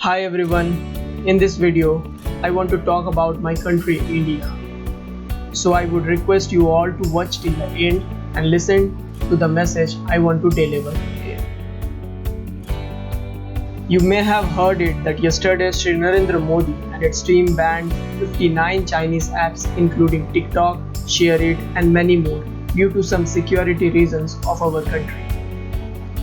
Hi everyone, in this video I want to talk about my country India. So I would request you all to watch till the end and listen to the message I want to deliver here. You may have heard it that yesterday Sri Narendra Modi and its team banned 59 Chinese apps including TikTok, ShareIt and many more due to some security reasons of our country.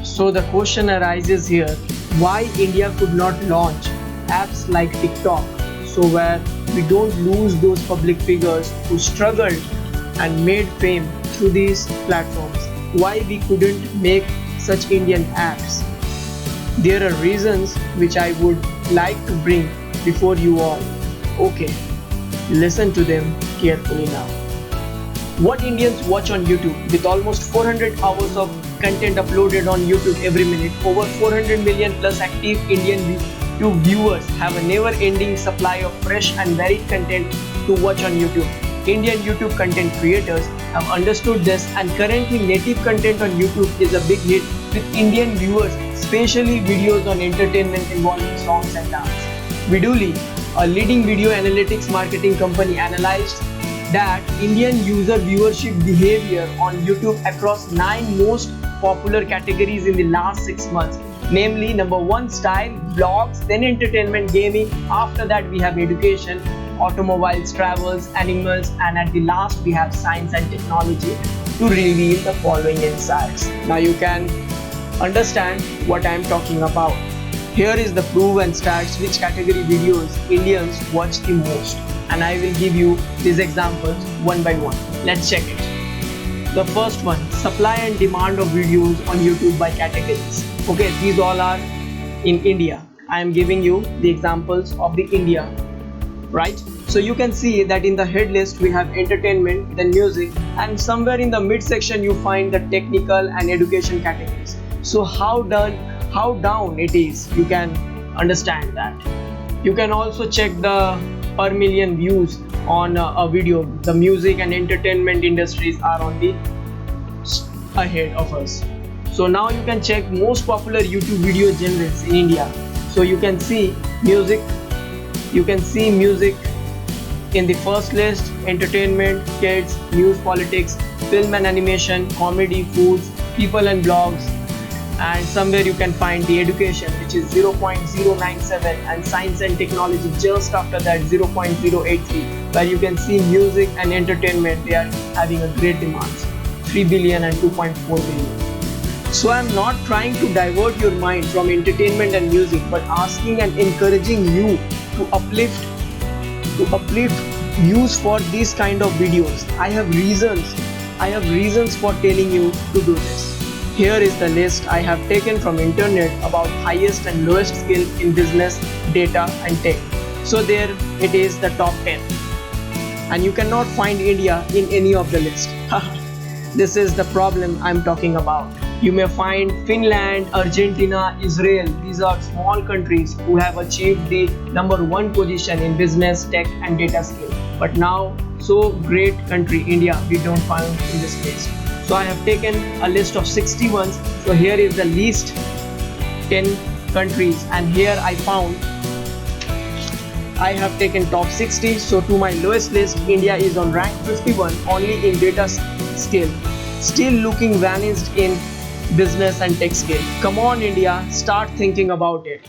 So the question arises here, why India could not launch apps like TikTok so where we don't lose those public figures who struggled and made fame through these platforms. Why we couldn't make such Indian apps? There are reasons which I would like to bring before you all. Okay, listen to them carefully now. What Indians watch on YouTube with almost 400 hours of content uploaded on YouTube every minute, over 400 million plus active Indian YouTube viewers have a never-ending supply of fresh and varied content to watch on YouTube. Indian YouTube content creators have understood this and currently native content on YouTube is a big hit with Indian viewers, especially videos on entertainment involving songs and dance. Viduli, a leading video analytics marketing company, analyzed that Indian user viewership behavior on YouTube across 9 most popular categories in the last 6 months. Namely, number 1 style, vlogs, then entertainment, gaming, after that we have education, automobiles, travels, animals, and at the last we have science and technology to reveal the following insights. Now you can understand what I am talking about. Here is the proof and stats which category videos Indians watch the most, and I will give you these examples one by one. Let's check it. The first one, supply and demand of videos on YouTube by categories. Okay, these all are in India. I am giving you the examples of the India, right? So you can see that in the head list we have entertainment, then music, and somewhere in the mid section you find the technical and education categories. So how down it is, you can understand that. You can also check the per million views on a video. The music and entertainment industries are on the ahead of us. So now you can check most popular YouTube video genres in India. So you can see music in the first list, entertainment, kids, news, politics, film and animation, comedy, foods, people and blogs, and somewhere you can find the education, which is 0.097, and science and technology just after that 0.083, where you can see music and entertainment, they are having a great demands, 3 billion and 2.4 billion. So I am not trying to divert your mind from entertainment and music, but asking and encouraging you to uplift views for these kind of videos. I have reasons for telling you to do this. Here is the list I have taken from internet about highest and lowest skill in business, data and tech. So there it is, the top 10. And you cannot find India in any of the list. This is the problem I'm talking about. You may find Finland, Argentina, Israel. These are small countries who have achieved the number 1 position in business, tech and data skill. But now, so great country India, we don't find in this list. So I have taken a list of 61. So here is the least 10 countries, and here I have taken top 60. So to my lowest list, India is on rank 51 only in data skill, still looking vanished in business and tech skill. Come on India, start thinking about it.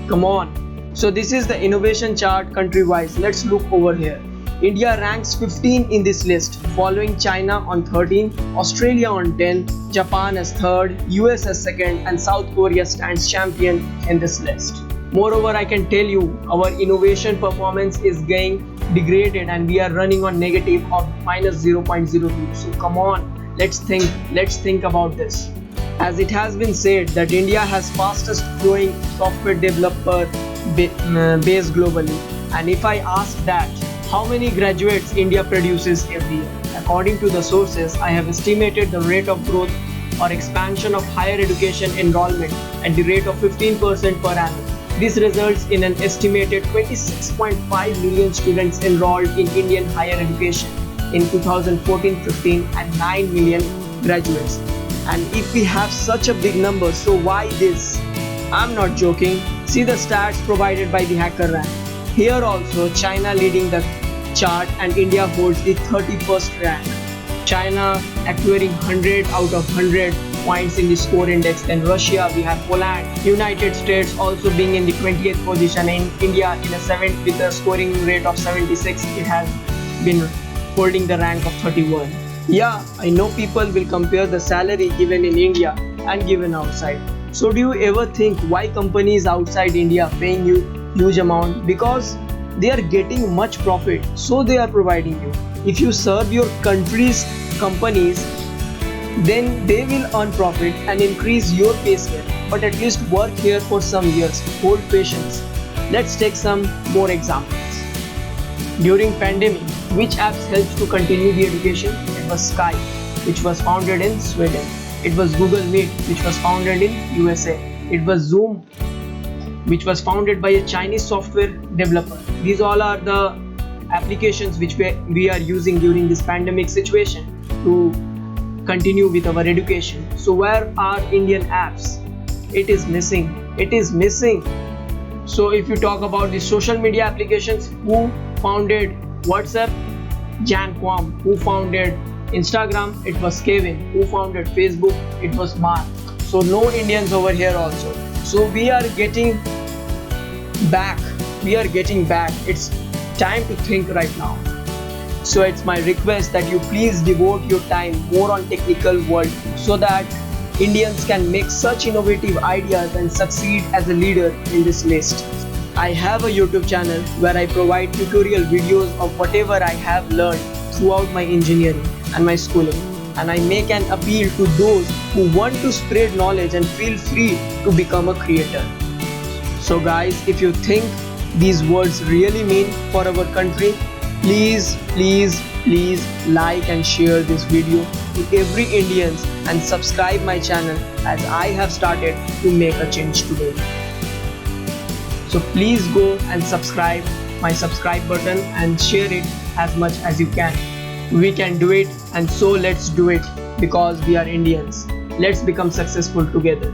Come on. So this is the innovation chart country wise. Let's look over here. India ranks 15 in this list, following China on 13, Australia on 10, Japan as 3rd, US as 2nd, and South Korea stands champion in this list. Moreover, I can tell you our innovation performance is getting degraded and we are running on negative of minus 0.02. So come on, let's think about this. As it has been said that India has fastest growing software developer base globally, and if I ask that, how many graduates India produces every year? According to the sources, I have estimated the rate of growth or expansion of higher education enrollment at the rate of 15% per annum. This results in an estimated 26.5 million students enrolled in Indian higher education in 2014-15 and 9 million graduates. And if we have such a big number, so why this? I'm not joking. See the stats provided by the HackerRank. Here also China leading the chart and India holds the 31st rank. China acquiring 100 out of 100 points in the score index. Then Russia, we have Poland, United States also being in the 20th position, and India in a 7th with a scoring rate of 76. It has been holding the rank of 31. Yeah, I know people will compare the salary given in India and given outside. So do you ever think why companies outside India paying you huge amount? Because they are getting much profit, so they are providing you. If you serve your country's companies, then they will earn profit and increase your pay scale. But at least work here for some years. Hold patience. Let's take some more examples. During pandemic, which apps helped to continue the education? It was Skype, which was founded in Sweden. It was Google Meet, which was founded in USA. It was Zoom, which was founded by a Chinese software developer. These all are the applications which we are using during this pandemic situation to continue with our education. So where are Indian apps? It is missing. It is missing. So if you talk about the social media applications, who founded WhatsApp? Jan Quam. Who founded Instagram? It was Kevin. Who founded Facebook? It was Mark. So no Indians over here also. So we are getting back. It's time to think right now. So it's my request that you please devote your time more on technical world so that Indians can make such innovative ideas and succeed as a leader in this list. I have a YouTube channel where I provide tutorial videos of whatever I have learned throughout my engineering and my schooling, and I make an appeal to those who want to spread knowledge and feel free to become a creator. So guys, if you think these words really mean for our country, please like and share this video to every Indians and subscribe my channel as I have started to make a change today. So please go and subscribe my subscribe button and share it as much as you can. We can do it, and so let's do it because we are Indians. Let's become successful together.